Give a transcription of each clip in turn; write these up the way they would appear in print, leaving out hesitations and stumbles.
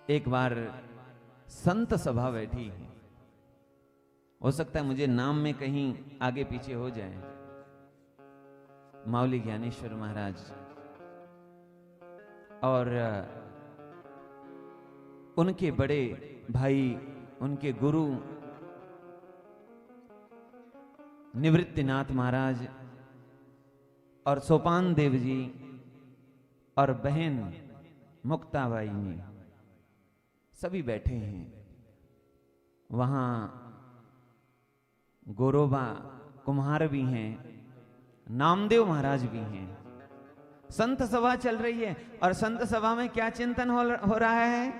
एक बार संत सभा बैठी है, हो सकता है मुझे नाम में कहीं आगे पीछे हो जाए। माउली ज्ञानेश्वर महाराज और उनके बड़े भाई, उनके गुरु निवृत्तिनाथ महाराज और सोपान देव जी और बहन मुक्ताबाई जी सभी बैठे हैं। वहां गोरोबा कुम्हार भी हैं, नामदेव महाराज भी हैं। संत सभा चल रही है और संत सभा में क्या चिंतन हो रहा है?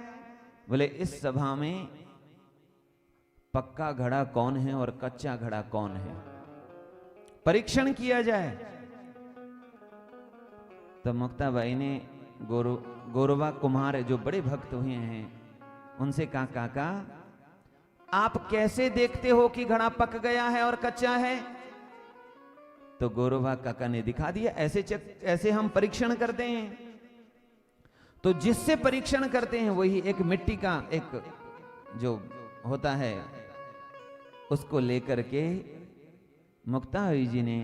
बोले इस सभा में पक्का घड़ा कौन है और कच्चा घड़ा कौन है, परीक्षण किया जाए। तो मुक्ताबाई ने गोरोबा कुम्हार जो बड़े भक्त हुए हैं उनसे कहा, काका आप कैसे देखते हो कि घड़ा पक गया है और कच्चा है? तो गोरोबा काका ने दिखा दिया, ऐसे हम परीक्षण करते हैं। तो जिससे परीक्षण करते हैं वही एक मिट्टी का एक जो होता है उसको लेकर के मुक्ताबाई जी ने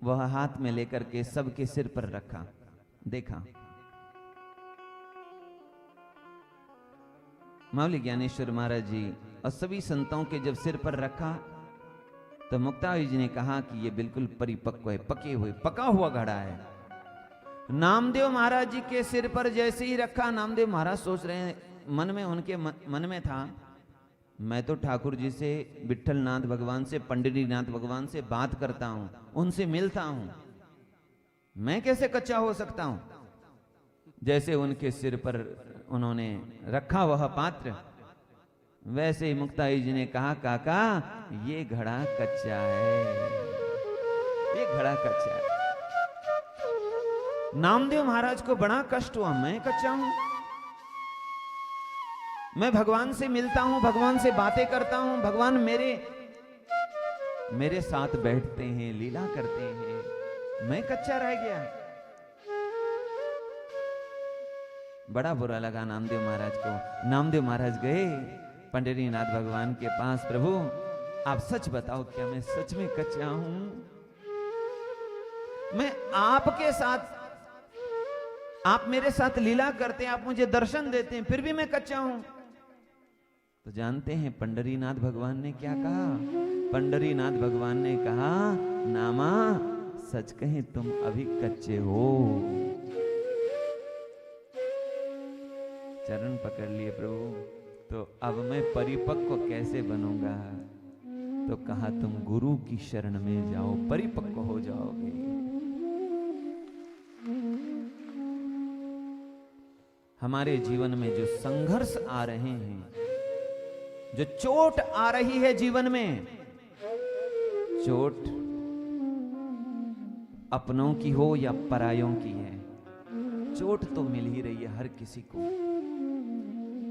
वह हाथ में लेकर के सबके सिर पर रखा, देखा। माउली ज्ञानेश्वर महाराज जी और सभी संतों के जब सिर पर रखा तो मुक्ताबाई जी ने कहा कि यह बिल्कुल परिपक्व है, पका हुआ घड़ा है। नामदेव महाराज जी के सिर पर जैसे ही रखा, नामदेव महाराज सोच रहे हैं, मन में उनके मन में था, मैं तो ठाकुर जी से, विठल नाथ भगवान से, पंडिरीनाथ भगवान से बात करता हूं, उनसे मिलता हूं, मैं कैसे कच्चा हो सकता हूं? जैसे उनके सिर पर उन्होंने रखा वह पात्र, वैसे ही मुक्ताबाई जी ने कहा, काका ये घड़ा कच्चा है, ये घड़ा कच्चा है। नामदेव महाराज को बड़ा कष्ट हुआ, मैं कच्चा हूं, मैं भगवान से मिलता हूं, भगवान से बातें करता हूं, भगवान मेरे साथ बैठते हैं, लीला करते हैं, मैं कच्चा रह गया। बड़ा बुरा लगा नामदेव महाराज को। नामदेव महाराज गए पंडिरीनाथ भगवान के पास, प्रभु आप सच बताओ, क्या मैं सच में कच्चा हूं? मैं आपके साथ, आप मेरे साथ लीला करते हैं, आप मुझे दर्शन देते हैं, फिर भी मैं कच्चा हूं। तो जानते हैं पंडरीनाथ भगवान ने क्या कहा? पंडरीनाथ भगवान ने कहा, नामा सच कहें तुम अभी कच्चे हो। चरण पकड़ लिए प्रभु, तो अब मैं परिपक्व कैसे बनूंगा? तो कहा तुम गुरु की शरण में जाओ, परिपक्व हो जाओगे। हमारे जीवन में जो संघर्ष आ रहे हैं, जो चोट आ रही है जीवन में, चोट अपनों की हो या परायों की है, चोट तो मिल ही रही है हर किसी को।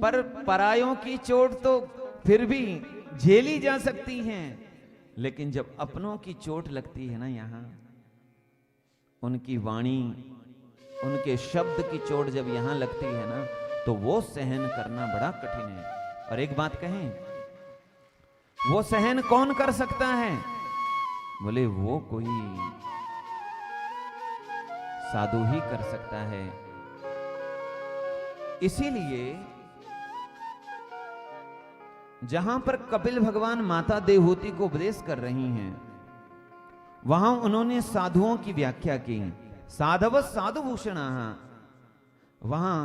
पर परायों की चोट तो फिर भी झेली जा सकती है, लेकिन जब अपनों की चोट लगती है ना, यहां उनकी वाणी, उनके शब्द की चोट जब यहां लगती है ना, तो वो सहन करना बड़ा कठिन है। और एक बात कहें, वो सहन कौन कर सकता है? बोले वो कोई साधु ही कर सकता है। इसीलिए जहां पर कपिल भगवान माता देवहूति को उपदेश कर रही हैं, वहां उन्होंने साधुओं की व्याख्या की, साधव साधु भूषण। वहां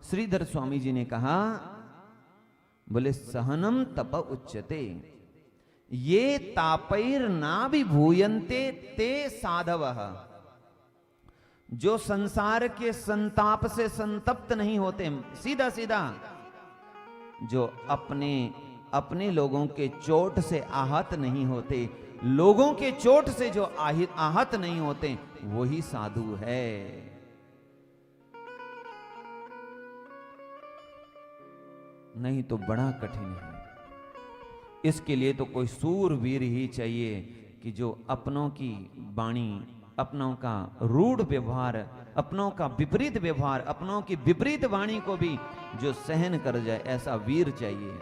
श्रीधर स्वामी जी ने कहा, बोले सहनम तप उच्यते, ये तापैर ना विभूयन्ते ते साधवः। जो संसार के संताप से संतप्त नहीं होते, सीधा सीधा जो अपने लोगों के चोट से आहत नहीं होते, लोगों के चोट से जो आहत नहीं होते, वही साधु है। नहीं तो बड़ा कठिन है। इसके लिए तो कोई सूरवीर ही चाहिए कि जो अपनों की वाणी, अपनों का रूढ़ व्यवहार, अपनों का विपरीत व्यवहार, अपनों की विपरीत वाणी को भी जो सहन कर जाए, ऐसा वीर चाहिए।